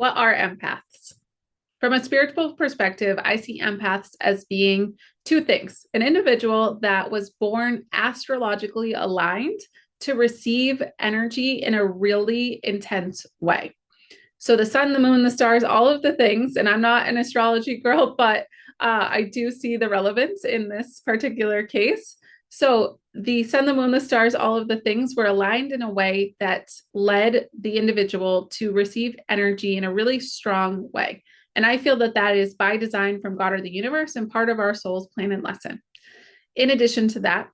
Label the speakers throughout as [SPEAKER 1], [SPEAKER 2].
[SPEAKER 1] What are empaths? From a spiritual perspective, I see empaths as being two things: an individual that was born astrologically aligned to receive energy in a really intense way. So, the sun, the moon, the stars, all of the things, and I'm not an astrology girl, but I do see the relevance in this particular case. So, the sun, the moon, the stars, all of the things were aligned in a way that led the individual to receive energy in a really strong way. And I feel that that is by design from God or the universe and part of our soul's plan and lesson. In addition to that,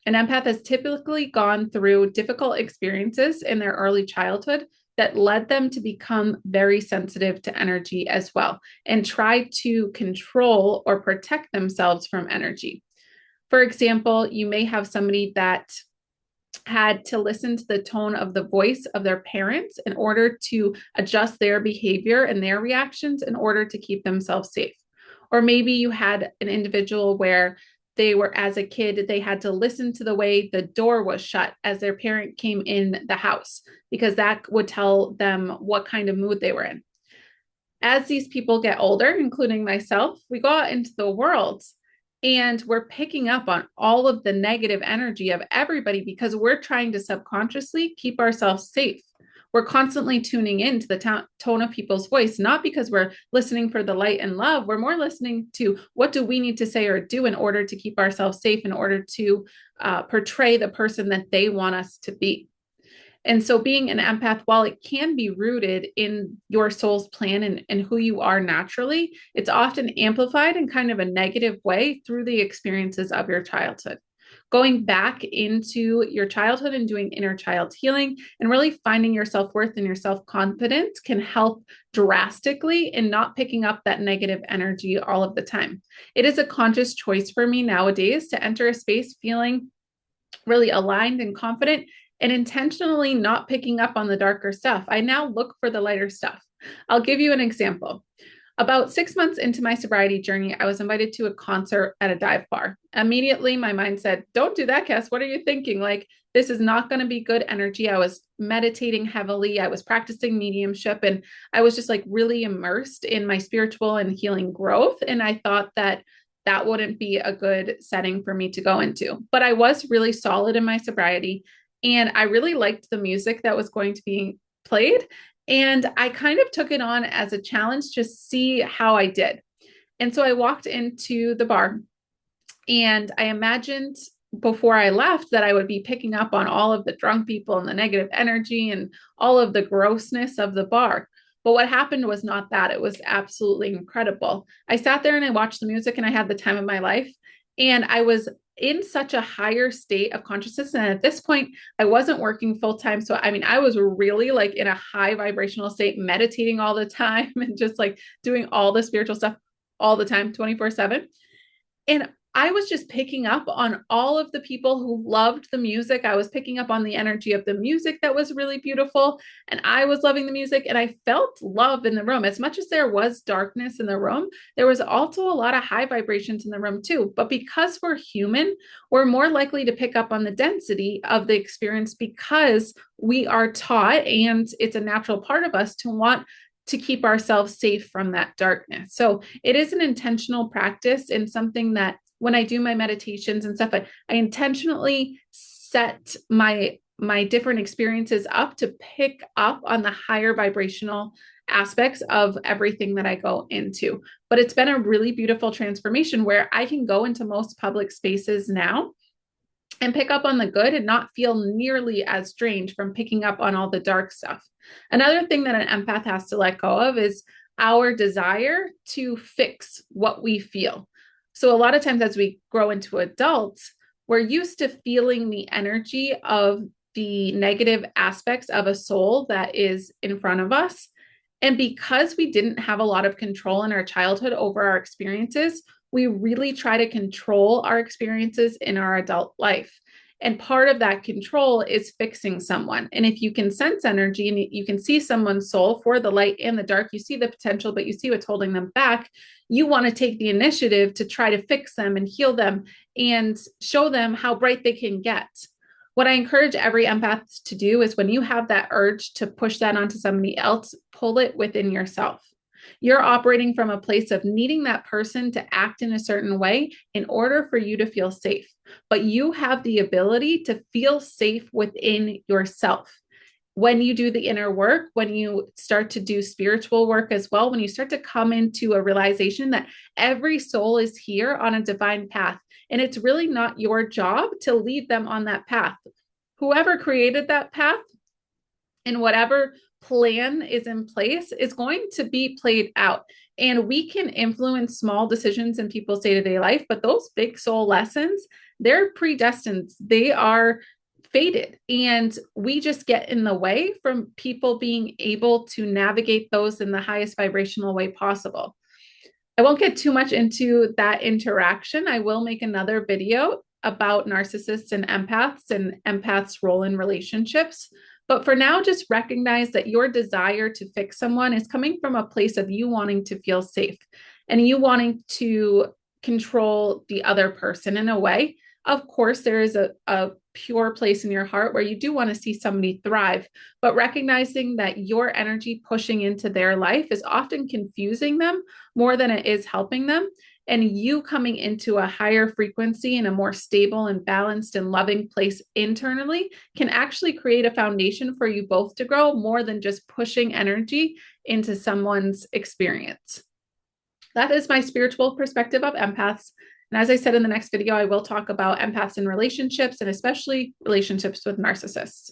[SPEAKER 1] an empath has typically gone through difficult experiences in their early childhood that led them to become very sensitive to energy as well and try to control or protect themselves from energy. For example, you may have somebody that had to listen to the tone of the voice of their parents in order to adjust their behavior and their reactions in order to keep themselves safe. Or maybe you had an individual where they were, as a kid, they had to listen to the way the door was shut as their parent came in the house, because that would tell them what kind of mood they were in. As these people get older, including myself, we go out into the world and we're picking up on all of the negative energy of everybody because we're trying to subconsciously keep ourselves safe. We're constantly tuning into the tone of people's voice, not because we're listening for the light and love. We're more listening to what do we need to say or do in order to keep ourselves safe, in order to portray the person that they want us to be. And so being an empath, while it can be rooted in your soul's plan and who you are naturally, it's often amplified in kind of a negative way through the experiences of your childhood. Going back into your childhood and doing inner child healing and really finding your self-worth and your self-confidence can help drastically in not picking up that negative energy all of the time. It is a conscious choice for me nowadays to enter a space feeling really aligned and confident and intentionally not picking up on the darker stuff. I now look for the lighter stuff. I'll give you an example. About 6 months into my sobriety journey, I was invited to a concert at a dive bar. Immediately, my mind said, don't do that, Cass. What are you thinking? Like, this is not going to be good energy. I was meditating heavily. I was practicing mediumship, and I was just like really immersed in my spiritual and healing growth. And I thought that that wouldn't be a good setting for me to go into. But I was really solid in my sobriety, and I really liked the music that was going to be played. And I kind of took it on as a challenge to see how I did. And so I walked into the bar and I imagined before I left that I would be picking up on all of the drunk people and the negative energy and all of the grossness of the bar. But what happened was not that. It was absolutely incredible. I sat there and I watched the music and I had the time of my life. And I was in such a higher state of consciousness. And at this point, I wasn't working full time. So, I mean, I was really like in a high vibrational state, meditating all the time and just like doing all the spiritual stuff all the time, 24/7. And I was just picking up on all of the people who loved the music. I was picking up on the energy of the music that was really beautiful. And I was loving the music. And I felt love in the room. As much as there was darkness in the room, there was also a lot of high vibrations in the room too. But because we're human, we're more likely to pick up on the density of the experience because we are taught, and it's a natural part of us to want to keep ourselves safe from that darkness. So it is an intentional practice and something that when I do my meditations and stuff, I intentionally set my different experiences up to pick up on the higher vibrational aspects of everything that I go into. But it's been a really beautiful transformation where I can go into most public spaces now and pick up on the good and not feel nearly as strange from picking up on all the dark stuff. Another thing that an empath has to let go of is our desire to fix what we feel. So a lot of times as we grow into adults, we're used to feeling the energy of the negative aspects of a soul that is in front of us. And because we didn't have a lot of control in our childhood over our experiences, we really try to control our experiences in our adult life. And part of that control is fixing someone. And if you can sense energy and you can see someone's soul for the light and the dark, you see the potential, but you see what's holding them back, you want to take the initiative to try to fix them and heal them and show them how bright they can get. What I encourage every empath to do is when you have that urge to push that onto somebody else, pull it within yourself. You're operating from a place of needing that person to act in a certain way in order for you to feel safe. But you have the ability to feel safe within yourself. When you do the inner work, when you start to do spiritual work as well, when you start to come into a realization that every soul is here on a divine path, and it's really not your job to lead them on that path. Whoever created that path and whatever plan is in place is going to be played out. And we can influence small decisions in people's day-to-day life, but those big soul lessons, they're predestined. They are fated. And we just get in the way from people being able to navigate those in the highest vibrational way possible. I won't get too much into that interaction. I will make another video about narcissists and empaths' role in relationships. But for now, just recognize that your desire to fix someone is coming from a place of you wanting to feel safe and you wanting to control the other person in a way. Of course, there is a pure place in your heart where you do want to see somebody thrive, but recognizing that your energy pushing into their life is often confusing them more than it is helping them. And you coming into a higher frequency and a more stable and balanced and loving place internally can actually create a foundation for you both to grow more than just pushing energy into someone's experience. That is my spiritual perspective of empaths. And as I said in the next video, I will talk about empaths in relationships and especially relationships with narcissists.